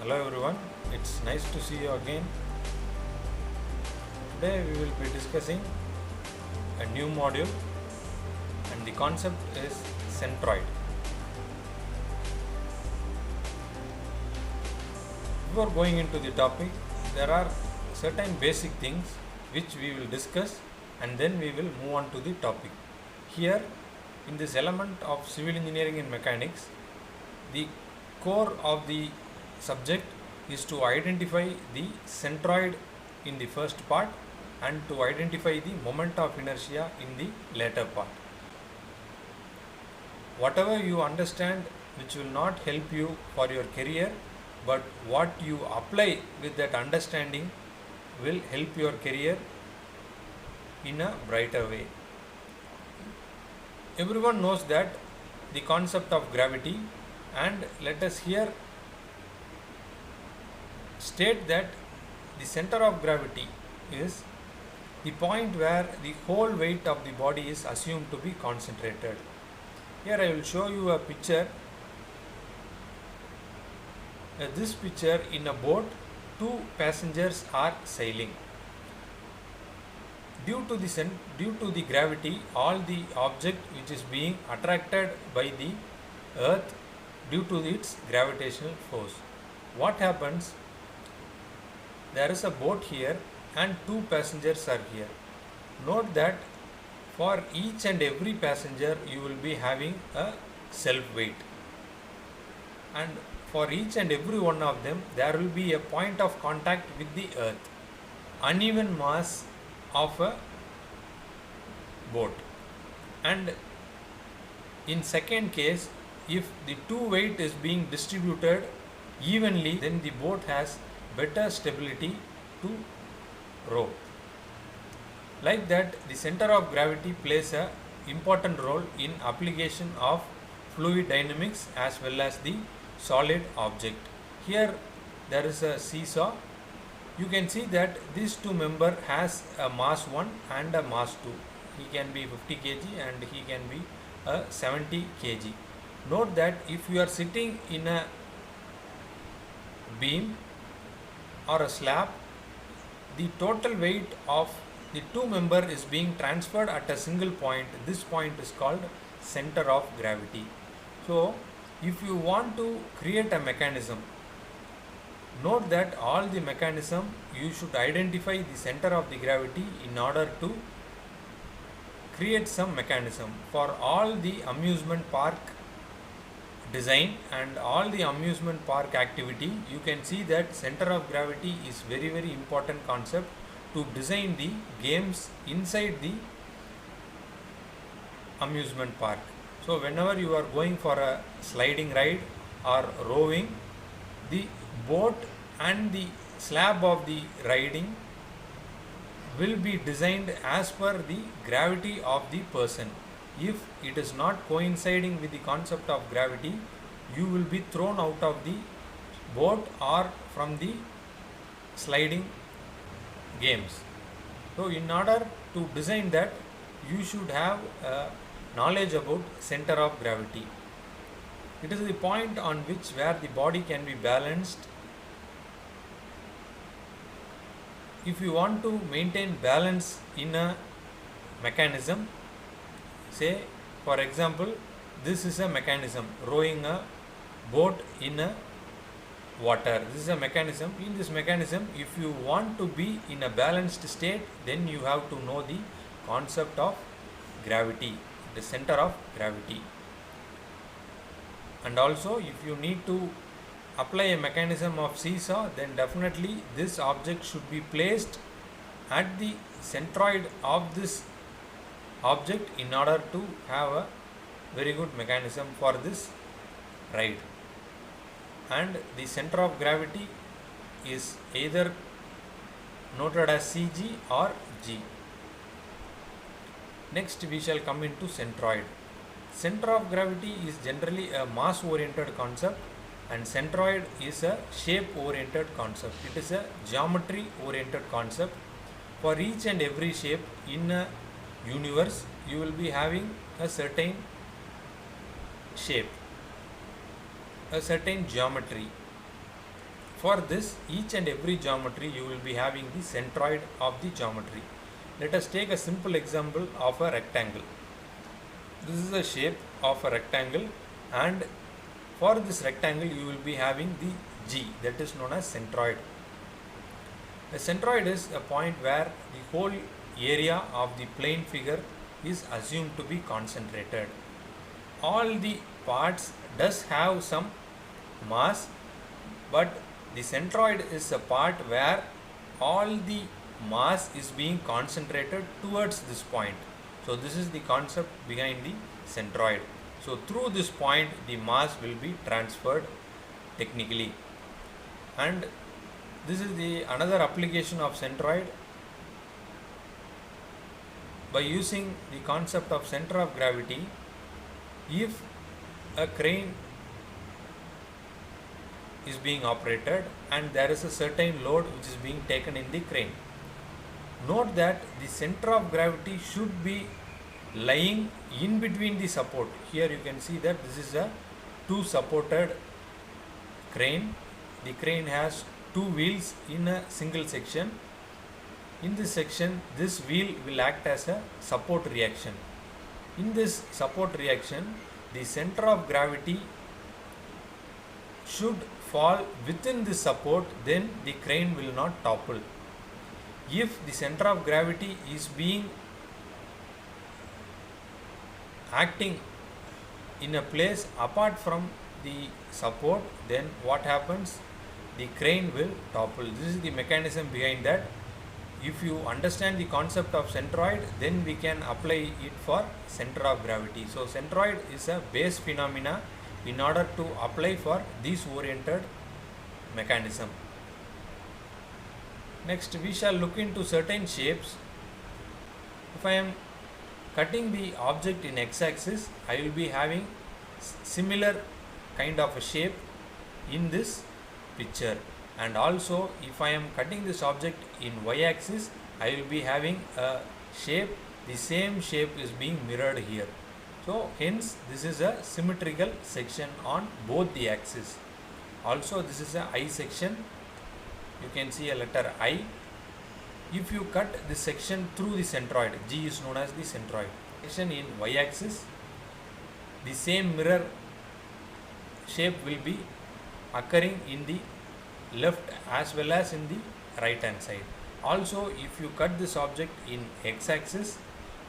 Hello everyone, it's nice to see you again. Today we will be discussing a new module and the concept is centroid. Before going into the topic, there are certain basic things which we will discuss and then we will move on to the topic. Here in this element of civil engineering and mechanics, the core of the subject is to identify the centroid in the first part and to identify the moment of inertia in the later part. Whatever you understand which will not help you for your career, but what you apply with that understanding will help your career in a brighter way. Everyone knows that the concept of gravity, and let us here state that the center of gravity is the point where the whole weight of the body is assumed to be concentrated. Here I will show you a picture. This picture, in a boat, two passengers are sailing. Due to the gravity, all the object which is being attracted by the earth due to its gravitational force. What happens? There is a boat here and two passengers are here. Note that for each and every passenger you will be having a self weight, and for each and every one of them there will be a point of contact with the earth, uneven mass of a boat. And in second case, if the two weight is being distributed evenly, then the boat has better stability to row. Like that, the center of gravity plays a important role in application of fluid dynamics as well as the solid object. Here there is a seesaw. You can see that this two member has a mass 1 and a mass 2. He can be 50 kg and he can be 70 kg. Note that if you are sitting in a beam or a slab, the total weight of the two member is being transferred at a single point. This point is called center of gravity. So if you want to create a mechanism, note that all the mechanism you should identify the center of the gravity in order to create some mechanism. For all the amusement park design and all the amusement park activity, you can see that center of gravity is very important concept to design the games inside the amusement park. So whenever you are going for a sliding ride or rowing, the boat and the slab of the riding will be designed as per the gravity of the person. If it is not coinciding with the concept of gravity, you will be thrown out of the boat or from the sliding games. So in order to design that, you should have knowledge about center of gravity. It is the point on which where the body can be balanced. If you want to maintain balance in a mechanism, say for example, this is a mechanism rowing a boat in a water. This is a mechanism. In this mechanism, if you want to be in a balanced state, then you have to know the concept of gravity, the center of gravity. And also, if you need to apply a mechanism of seesaw, then definitely this object should be placed at the centroid of this object in order to have a very good mechanism for this ride. And the center of gravity is either noted as CG or G. Next we shall come into centroid. Center of gravity is generally a mass oriented concept and centroid is a shape oriented concept. It is a geometry oriented concept. For each and every shape in a universe, you will be having a certain shape, a certain geometry. For this, each and every geometry you will be having the centroid of the geometry. Let us take a simple example of a rectangle. This is the shape of a rectangle, and for this rectangle you will be having the G, that is known as centroid. A centroid is a point where the whole area of the plane figure is assumed to be concentrated. All the parts does have some mass, but the centroid is a part where all the mass is being concentrated towards this point. So this is the concept behind the centroid. So through this point the mass will be transferred technically. And this is the another application of centroid. By using the concept of center of gravity, if a crane is being operated and there is a certain load which is being taken in the crane, note that the center of gravity should be lying in between the support. Here you can see that this is a two supported crane. The crane has two wheels in a single section. In this section, this wheel will act as a support reaction. In this support reaction, the center of gravity should fall within the support, then the crane will not topple. If the center of gravity is being acting in a place apart from the support, then what happens? The crane will topple. This is the mechanism behind that. If you understand the concept of centroid, then we can apply it for center of gravity. So centroid is a base phenomena in order to apply for this oriented mechanism. Next we shall look into certain shapes. If I am cutting the object in x-axis, I will be having similar kind of a shape in this picture, and also if I am cutting this object in y-axis, I will be having a shape, the same shape is being mirrored here. So hence this is a symmetrical section on both the axes. Also this is a I section, you can see a letter I. If you cut this section through the centroid, G is known as the centroid. Section in y-axis, the same mirror shape will be occurring in the left as well as in the right hand side. Also if you cut this object in x-axis,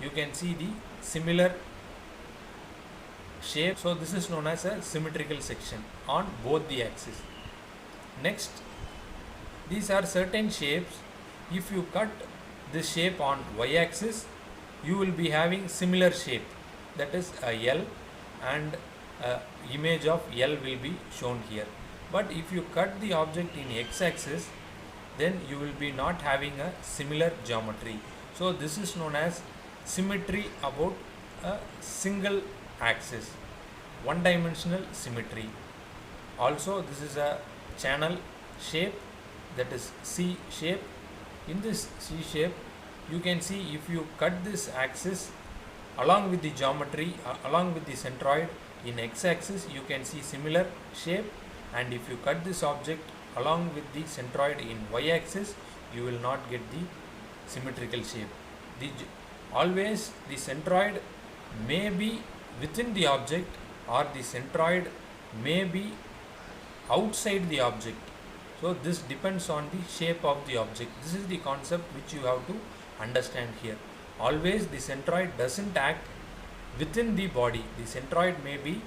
you can see the similar shape. So this is known as a symmetrical section on both the axes. Next, these are certain shapes. If you cut this shape on y-axis, you will be having similar shape, that is a L, and a image of L will be shown here. But if you cut the object in x-axis, then you will be not having a similar geometry. So this is known as symmetry about a single axis, one dimensional symmetry. Also this is a channel shape, that is C shape. In this C shape, you can see if you cut this axis along with the geometry, along with the centroid in x-axis, you can see similar shape, and if you cut this object along with the centroid in y-axis, you will not get the symmetrical shape. Always the centroid may be within the object or the centroid may be outside the object. So this depends on the shape of the object. This is the concept which you have to understand here. Always the centroid doesn't act within the body. The centroid may be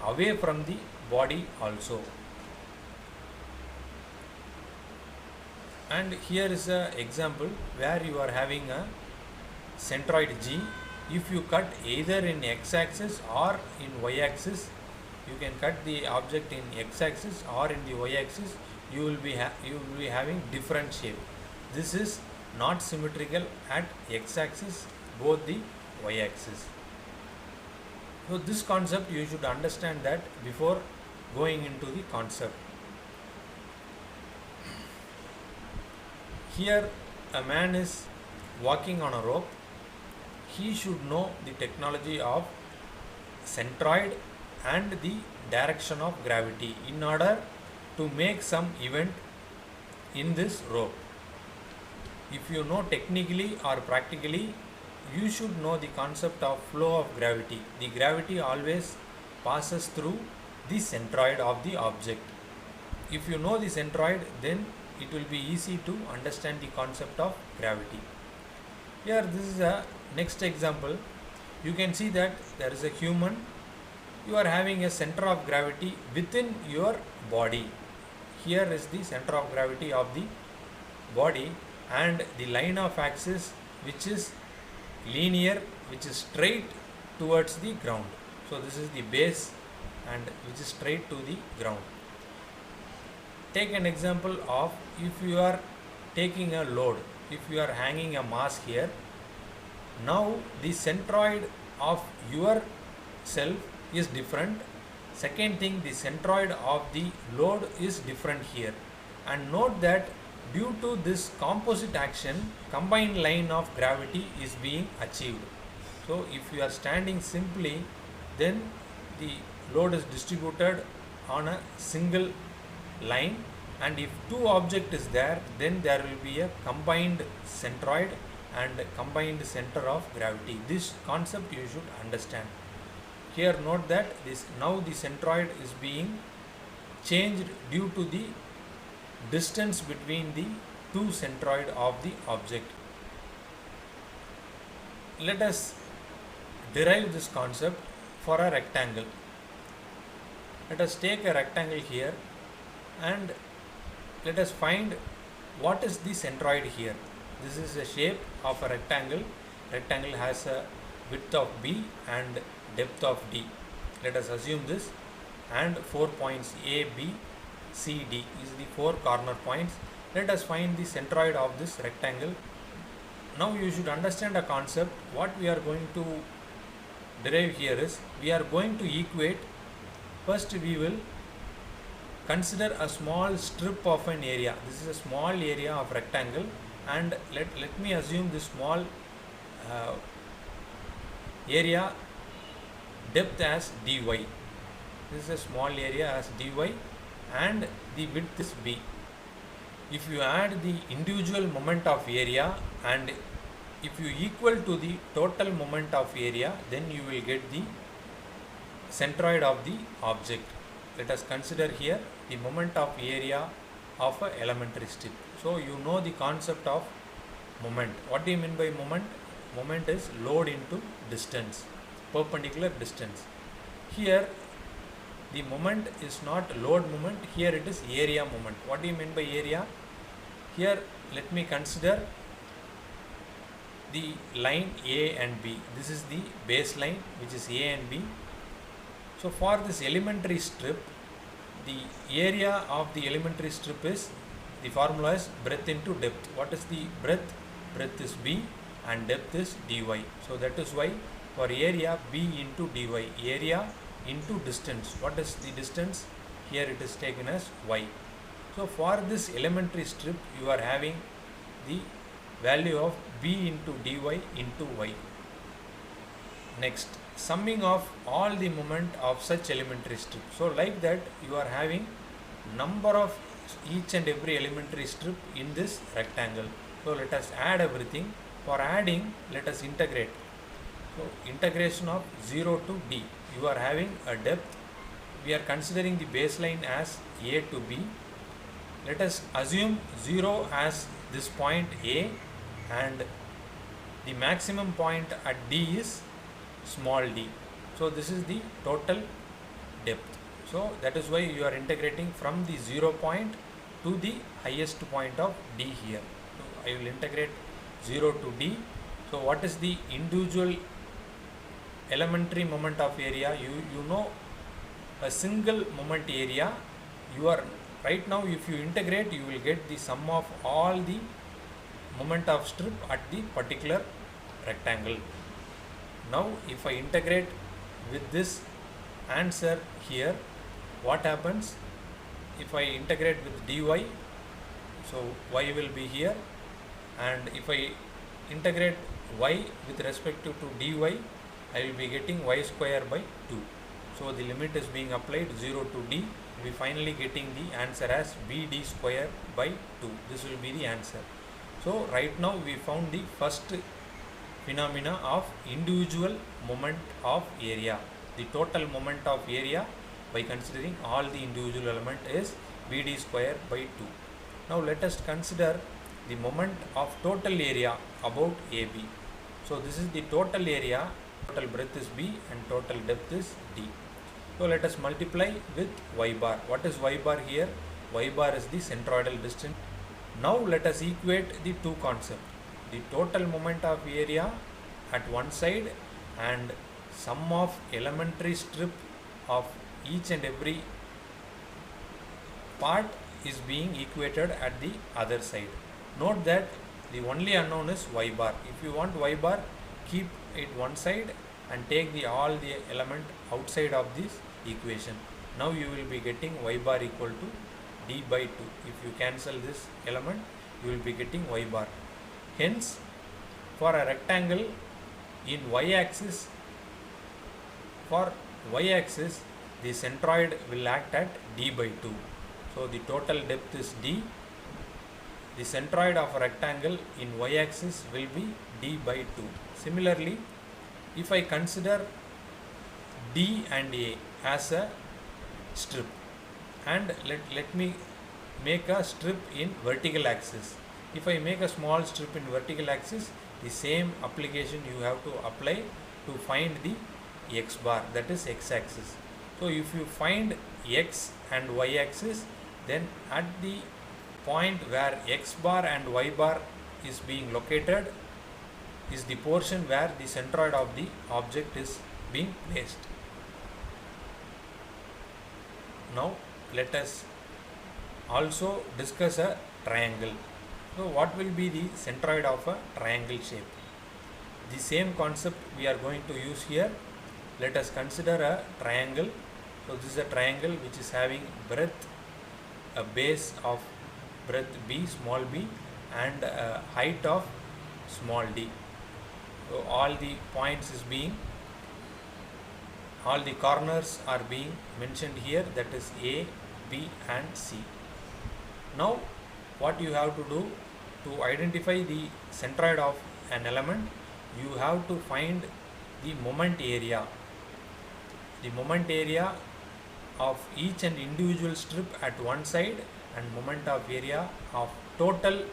away from the body also. And here is an example where you are having a centroid G. If you cut either in x-axis or in y-axis, you can cut the object in x-axis or in the y-axis, you will be having different shape. This is not symmetrical at x-axis, both the y-axis. So this concept you should understand that before going into the concept. Here a man is walking on a rope. He should know the technology of centroid and the direction of gravity in order to make some event in this rope. If you know technically or practically, you should know the concept of flow of gravity. The gravity always passes through the centroid of the object. If you know the centroid, then it will be easy to understand the concept of gravity. Here this is a next example. You can see that there is a human. You are having a center of gravity within your body. Here is the center of gravity of the body, and the line of axis which is linear, which is straight towards the ground. So this is the base and which is straight to the ground. Take an example of if you are taking a load, if you are hanging a mass here. Now the centroid of your self is different. Second thing, the centroid of the load is different here. And note that due to this composite action, combined line of gravity is being achieved. So if you are standing simply, then the load is distributed on a single line, and if two object is there, then there will be a combined centroid and combined center of gravity. This concept you should understand. Here note that this now the centroid is being changed due to the distance between the two centroid of the object. Let us derive this concept for a rectangle. Let us take a rectangle here and let us find what is the centroid here. This is a shape of a rectangle. Rectangle has a width of B and depth of D. Let us assume this, and 4 points A, B, C, D is the 4 corner points. Let us find the centroid of this rectangle. Now you should understand a concept. What we are going to derive here is, we are going to equate. First we will consider a small strip of an area. This is a small area of rectangle, and let me assume this small area depth as dy. This is a small area as dy, and the width is b. If you add the individual moment of area and if you equal to the total moment of area, then you will get the centroid of the object. Let us consider here the moment of area of an elementary strip. So you know the concept of moment. What do you mean by moment? Moment is load into distance, perpendicular distance. Here the moment is not load moment, here it is area moment. What do you mean by area? Here let me consider the line A and B. This is the baseline which is A and B. So for this elementary strip, the area of the elementary strip is, the formula is breadth into depth. What is the breadth? Breadth is B and depth is dy. So that is why for area, B into dy, area into distance. What is the distance? Here it is taken as y. So for this elementary strip, you are having the value of B into dy into y. Next, summing of all the moment of such elementary strip. So like that you are having number of each and every elementary strip in this rectangle. So let us add everything. For adding, let us integrate. So integration of 0 to d. You are having a depth. We are considering the baseline as A to B. Let us assume 0 as this point A, and the maximum point at D is small d. So this is the total depth. So that is why you are integrating from the 0 point to the highest point of D here. So I will integrate 0 to D. So what is the individual elementary moment of area? You know a single moment area. You are right now, if you integrate, you will get the sum of all the moment of strip at the particular rectangle. Now if I integrate with this answer here, what happens? If I integrate with dy, so y will be here, and if I integrate y with respect to dy, I will be getting y square by 2. So the limit is being applied 0 to d. we finally getting the answer as BD square by 2. This will be the answer. So right now we found the first phenomena of individual moment of area. The total moment of area by considering all the individual element is BD square by 2. Now let us consider the moment of total area about AB. So this is the total area, total breadth is B and total depth is D. So let us multiply with y bar. What is y bar here? Y bar is the centroidal distance. Now let us equate the two concepts. The total moment of area at one side and sum of elementary strip of each and every part is being equated at the other side. Note that the only unknown is y bar. If you want y bar, keep it one side and take all the element outside of this equation. Now you will be getting y bar equal to d by 2. If you cancel this element, you will be getting y bar. Hence, for a rectangle in y-axis, the centroid will act at d by 2. So the total depth is d. The centroid of a rectangle in y-axis will be d by 2. Similarly, if I consider D and A as a strip, and let me make a strip in vertical axis. If I make a small strip in vertical axis, the same application you have to apply to find the x bar, that is x axis. So if you find x and y axis, then at the point where x bar and y bar is being located is the portion where the centroid of the object is being placed. Now let us also discuss a triangle. So what will be the centroid of a triangle shape? The same concept we are going to use here. Let us consider a triangle. So this is a triangle which is having breadth, a base of breadth b, small b, and a height of small d. So all the points is being, all the corners are being mentioned here, that is A, B and C. Now what you have to do to identify the centroid of an element, you have to find the moment area. The moment area of each and individual strip at one side and moment of area of total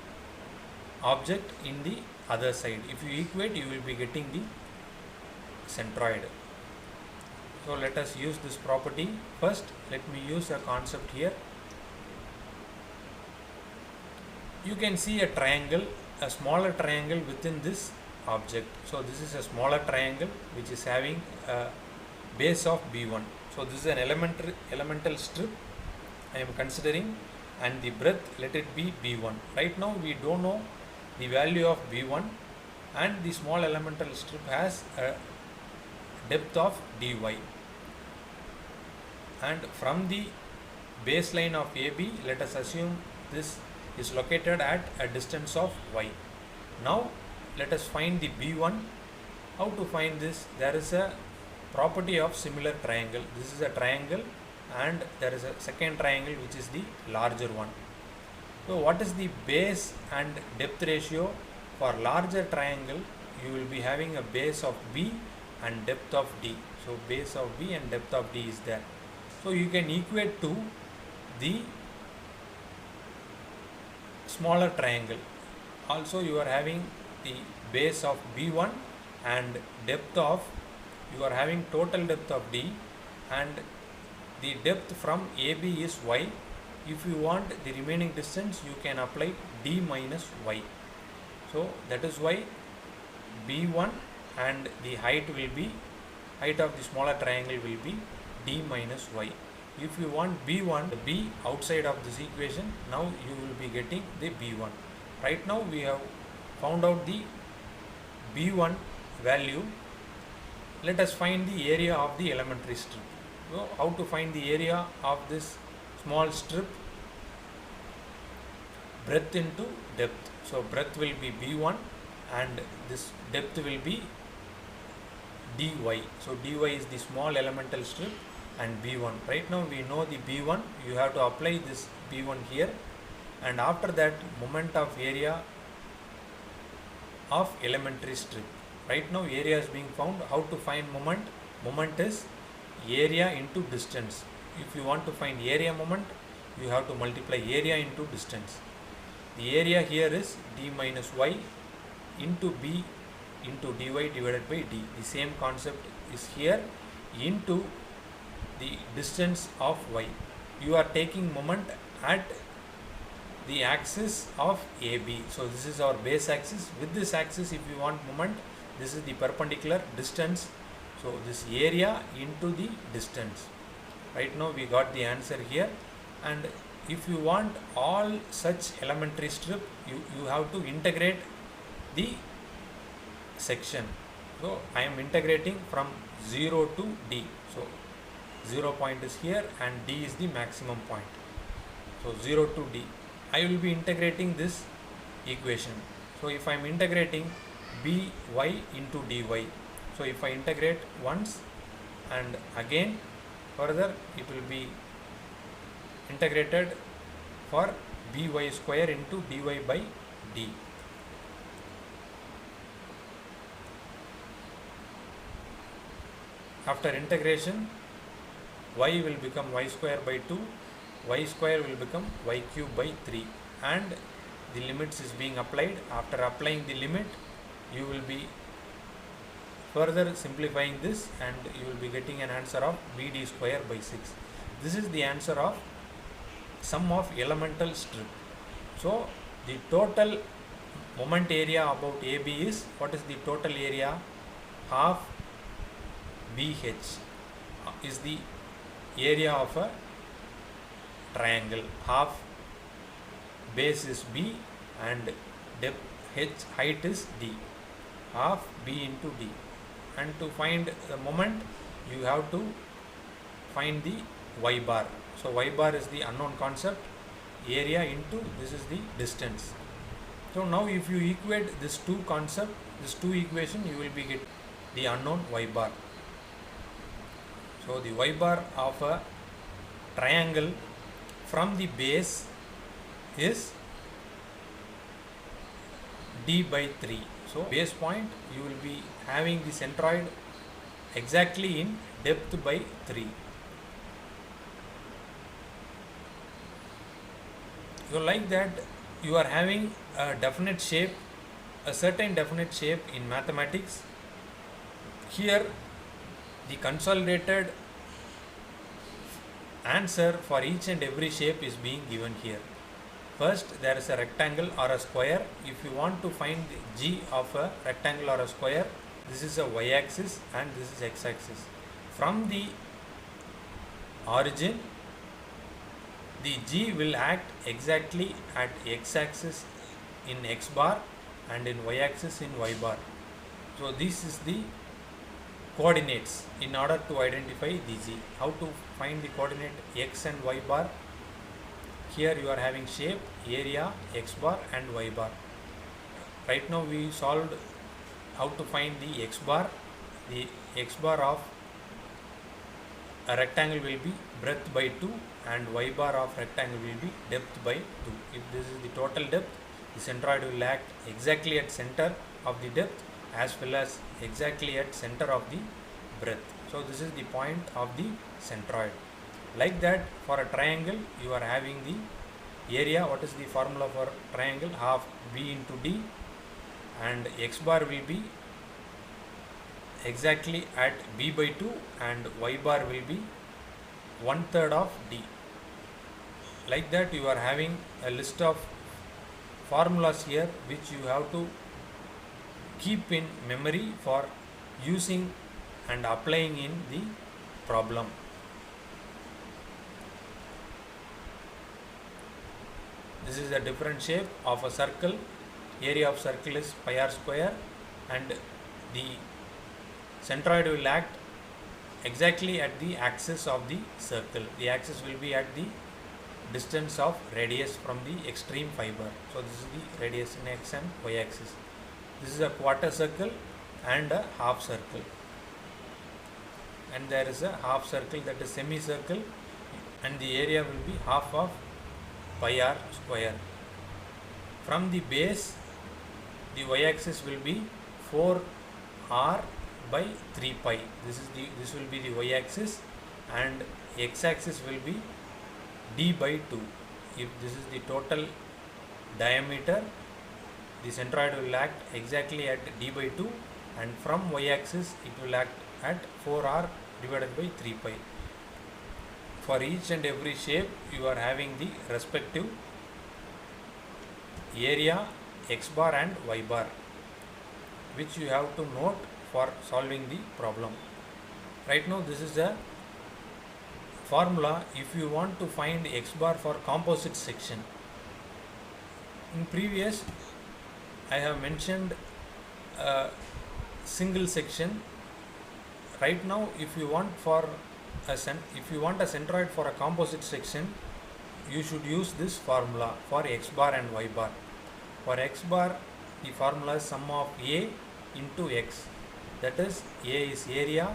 object in the other side. If you equate, you will be getting the centroid. So let us use this property. First, let me use a concept here. You can see a triangle, a smaller triangle within this object. So this is a smaller triangle which is having a base of B1. So this is an elemental strip I am considering, and the breadth, let it be B1. Right now we don't know the value of B1, and the small elemental strip has a depth of dy, and from the baseline of AB, let us assume this is located at a distance of y. Now let us find the B1. How to find this? There is a property of similar triangle. This is a triangle and there is a second triangle which is the larger one. So what is the base and depth ratio? For larger triangle, you will be having a base of B and depth of D. So base of B and depth of D is there. So you can equate to the smaller triangle. Also you are having the base of B1 and depth of, you are having total depth of D, and the depth from AB is y. If you want the remaining distance, you can apply D minus y. So that is why B1 and the height will be, height of the smaller triangle will be D minus y. If you want B1, the B outside of this equation, now you will be getting the B1. Right now we have found out the B1 value. Let us find the area of the elementary strip. So how to find the area of this small strip? Breadth into depth. So breadth will be B1 and this depth will be dy. So dy is the small elemental strip and B1. Right now we know the B1, you have to apply this B1 here, and after that moment of area of elementary strip. Right now area is being found. How to find moment? Moment is area into distance. If you want to find area moment, you have to multiply area into distance. The area here is d minus y into b into dy divided by d. The same concept is here, into the distance of y. You are taking moment at the axis of AB. So this is our base axis. With this axis, if you want moment, this is the perpendicular distance. So this area into the distance. Right now we got the answer here. And if you want all such elementary strip, you have to integrate the section. So I am integrating from 0 to d. So 0 point is here and d is the maximum point. So 0 to d. I will be integrating this equation. So if I am integrating by into dy, so if I integrate once and again further, it will be integrated for by square into dy by d. After integration, y will become y square by 2, y square will become y cube by 3, and the limits is being applied. After applying the limit, you will be further simplifying this and you will be getting an answer of bd square by 6. This is the answer of sum of elemental strip. So the total moment area about AB is, what is the total area? Half BH is the area of a triangle. Half base is B and depth H, height is D. Half B into D. And to find the moment, you have to find the y bar. So y bar is the unknown concept. Area into this is the distance. So now if you equate this two concept, this two equation, you will be get the unknown y bar. So the y bar of a triangle from the base is d by 3. So base point, you will be having the centroid exactly in depth by 3. So like that, you are having a definite shape, a certain definite shape in mathematics. Here the consolidated answer for each and every shape is being given here. First, there is a rectangle or a square. If you want to find the g of a rectangle or a square, this is a y-axis and this is x-axis. From the origin, the g will act exactly at x-axis in x bar and in y-axis in y bar. So this is the coordinates in order to identify the g. How to find the coordinate x and y bar? Here you are having shape, area, x bar and y bar. Right now we solved how to find the x bar. The x bar of a rectangle will be breadth by 2 and y bar of rectangle will be depth by 2. If this is the total depth, the centroid will act exactly at center of the depth as well as exactly at center of the breadth. So this is the point of the centroid. Like that, for a triangle, you are having the area. What is the formula for triangle? Half b into d, and x bar will be exactly at b by 2 and y bar will be 1/3 of d. Like that, you are having a list of formulas here which you have to keep in memory for using and applying in the problem. This is a different shape of a circle. Area of circle is pi r square and the centroid will act exactly at the axis of the circle. The axis will be at the distance of radius from the extreme fiber. So this is the radius in x and y axis. This is a quarter circle and a half circle. and there is a half circle, that is semicircle, and the area will be half of pi r square. From the base, the y-axis will be 4r by 3 pi. This will be the y-axis, and x-axis will be d by 2. If this is the total diameter, the centroid will act exactly at d by 2, and from y-axis it will act at 4r divided by 3 pi. For each and every shape, you are having the respective area x bar and y bar, which you have to note for solving the problem. Right now, this is a formula if you want to find x bar for composite section. In previous, I have mentioned a single section. Right now, if you want a centroid for a composite section, you should use this formula for x bar and y bar. For x bar, the formula is sum of a into x. That is, a is area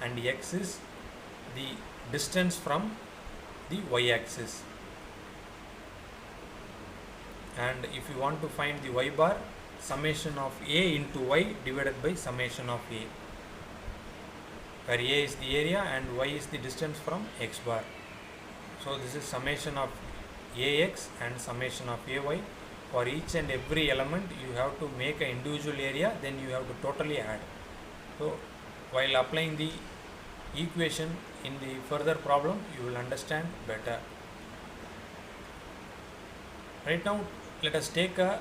and x is the distance from the y-axis. And if you want to find the y bar, summation of a into y divided by summation of a, where a is the area and y is the distance from x bar. So this is summation of ax and summation of ay. For each and every element, you have to make an individual area, then you have to totally add. So while applying the equation in the further problem, you will understand better. Right now, let us take a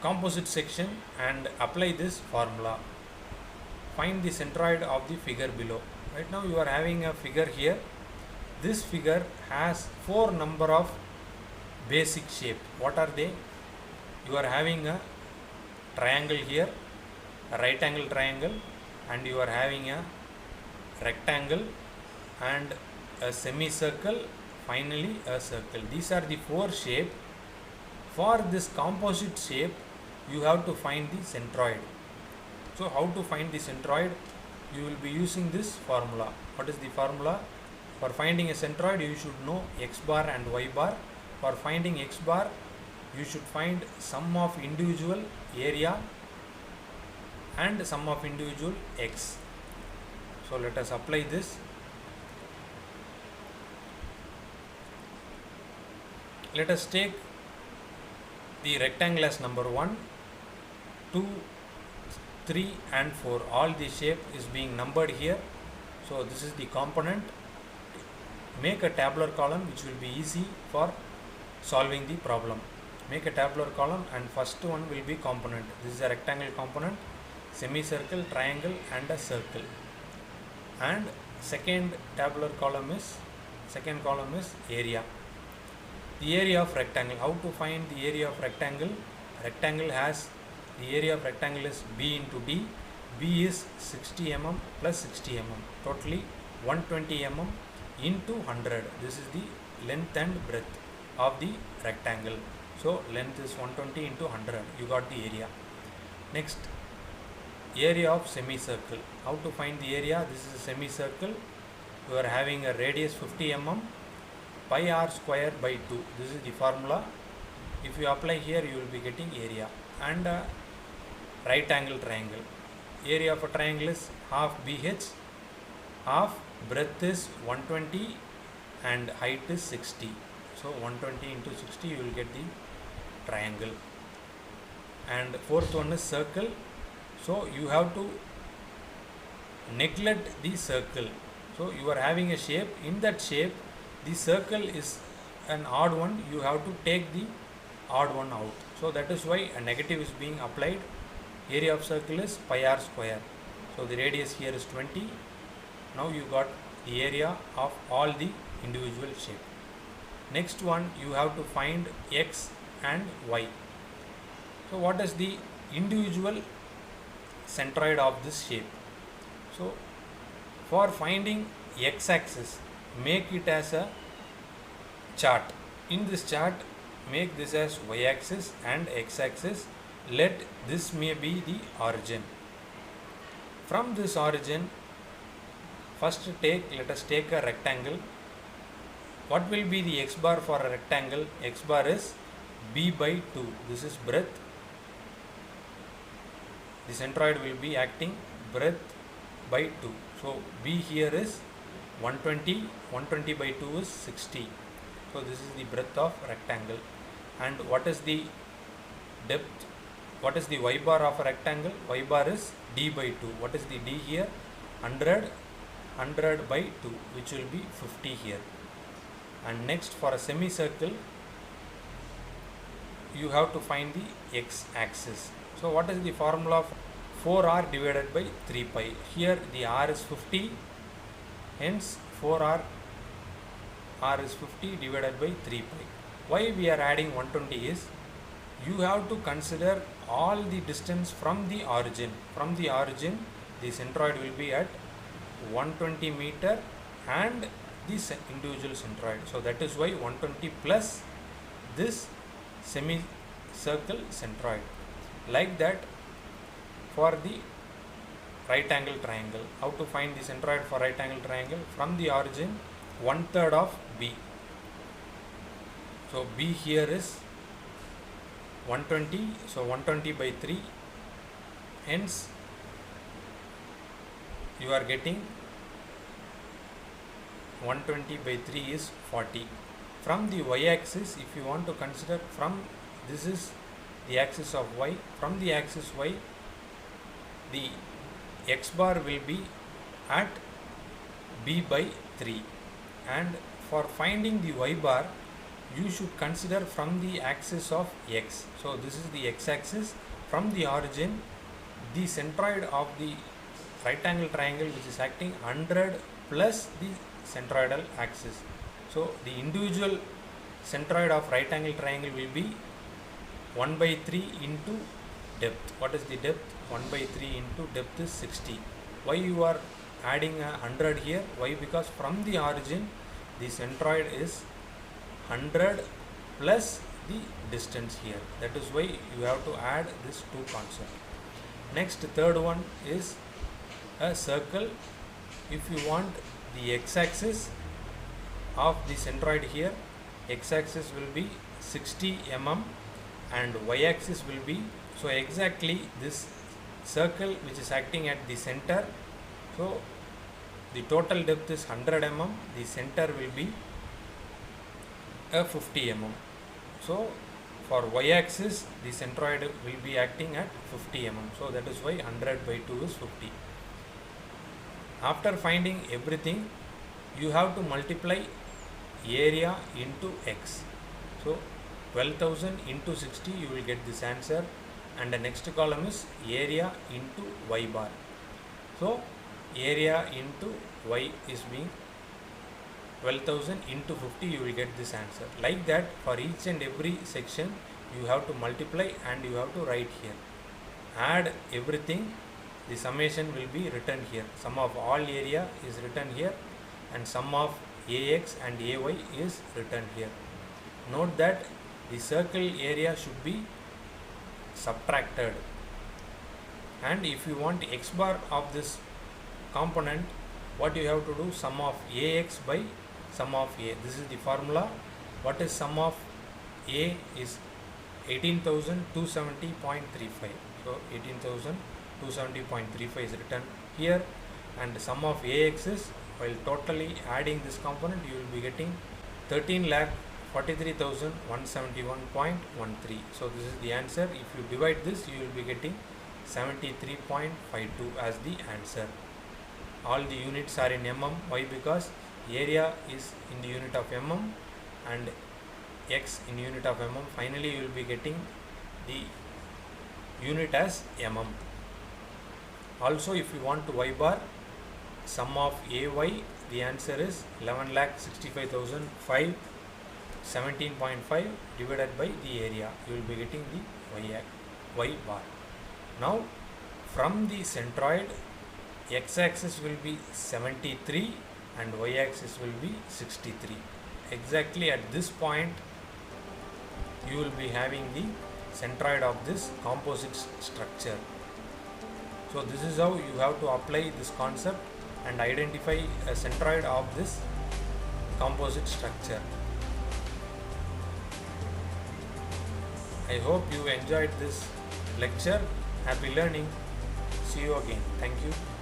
composite section and apply this formula. Find the centroid of the figure below. Right now, you are having a figure here. This figure has 4 number of basic shape. What are they? You are having a triangle here, a right angle triangle, and you are having a rectangle and a semicircle, finally a circle. These are the 4 shape. For this composite shape, you have to find the centroid. So how to find the centroid? You will be using this formula. What is the formula? For finding a centroid, you should know x bar and y bar. For finding x bar, you should find sum of individual area and sum of individual x. So let us apply this. Let us take the rectangle as number 1, 2, 3 and 4. All the shape is being numbered here. So this is the component. Make a tabular column, which will be easy for solving the problem. Make a tabular column, and first one will be component. This is a rectangle component, semicircle, triangle and a circle. And second column is area. The area of rectangle. How to find the area of rectangle? Rectangle has, the area of rectangle is b into d. B is 60 mm plus 60 mm. Totally 120 mm into 100. This is the length and breadth of the rectangle. So length is 120 into 100. You got the area. Next, area of semicircle. How to find the area? This is a semicircle. You are having a radius 50 mm, pi r square by 2. This is the formula. If you apply here, you will be getting area. And right angle triangle. Area of a triangle is half BH, half breadth is 120 and height is 60. So 120 into 60, you will get the triangle. And fourth one is circle. So you have to neglect the circle. So you are having a shape. In that shape, the circle is an odd one. You have to take the odd one out. So that is why a negative is being applied. Area of circle is pi r square. So the radius here is 20. Now you got the area of all the individual shape. Next one, you have to find x and y. So what is the individual centroid of this shape? So for finding x-axis, make it as a chart. In this chart, make this as y-axis and x-axis. Let this may be the origin. From this origin, First let us take a rectangle. What will be the x bar for a rectangle? X bar is b by 2. This is breadth. The centroid will be acting breadth by 2. So b here is 120. 120 by 2 is 60. So this is the breadth of rectangle. And what is the depth? What is the y bar of a rectangle? Y bar is d by 2. What is the d here? 100 by 2, which will be 50 here. And next, for a semicircle, you have to find the x-axis. So what is the formula of 4r divided by 3 pi? Here the r is 50, hence 4r is 50 divided by 3 pi. Why we are adding 120 is, you have to consider all the distance from the origin. From the origin, the centroid will be at 120 meter and this individual centroid. So that is why 120 plus this semicircle centroid. Like that for the right angle triangle. How to find the centroid for right angle triangle? From the origin, 1/3 of b. So b here is 120, so 120 by 3, hence you are getting 120 by 3 is 40. From the y-axis, if you want to consider, from this is the axis of y, from the axis y, the x bar will be at b by 3, and for finding the y bar, you should consider from the axis of x. So this is the x-axis. From the origin, the centroid of the right angle triangle, which is acting 100 plus the centroidal axis. So the individual centroid of right angle triangle will be 1 by 3 into depth. What is the depth? 1 by 3 into depth is 60. Why you are adding a 100 here? Why? Because from the origin, the centroid is 100 plus the distance here. That is why you have to add this two concepts. Next, third one is a circle. If you want the x-axis of the centroid here, x-axis will be 60 mm and y-axis will be, so exactly this circle which is acting at the center, so the total depth is 100 mm, the center will be 50 mm. So for y-axis, the centroid will be acting at 50 mm. So that is why 100 by 2 is 50. After finding everything, you have to multiply area into x. So 12,000 into 60, you will get this answer, and the next column is area into y bar. So area into y is being 12,000 into 50, you will get this answer. Like that, for each and every section, you have to multiply and you have to write here. Add everything, the summation will be written here. Sum of all area is written here, and sum of ax and ay is written here. Note that the circle area should be subtracted, and if you want x bar of this component, what you have to do? Sum of ax by sum of a. This is the formula. What is sum of a? Is 18,270.35. so 18,270.35 is written here, and sum of ax is, while totally adding this component, you will be getting 13,43,171.13. so this is the answer. If you divide this, you will be getting 73.52 as the answer. All the units are in mm. Why? Because area is in the unit of mm and x in unit of mm. Finally, you will be getting the unit as mm. Also, if you want to y bar, sum of ay, the answer is 11,65,517.5 divided by the area. You will be getting the y bar. Now, from the centroid, x-axis will be 73 and y-axis will be 63. Exactly at this point, you will be having the centroid of this composite structure. So this is how you have to apply this concept and identify a centroid of this composite structure. I hope you enjoyed this lecture. Happy learning. See you again. Thank you.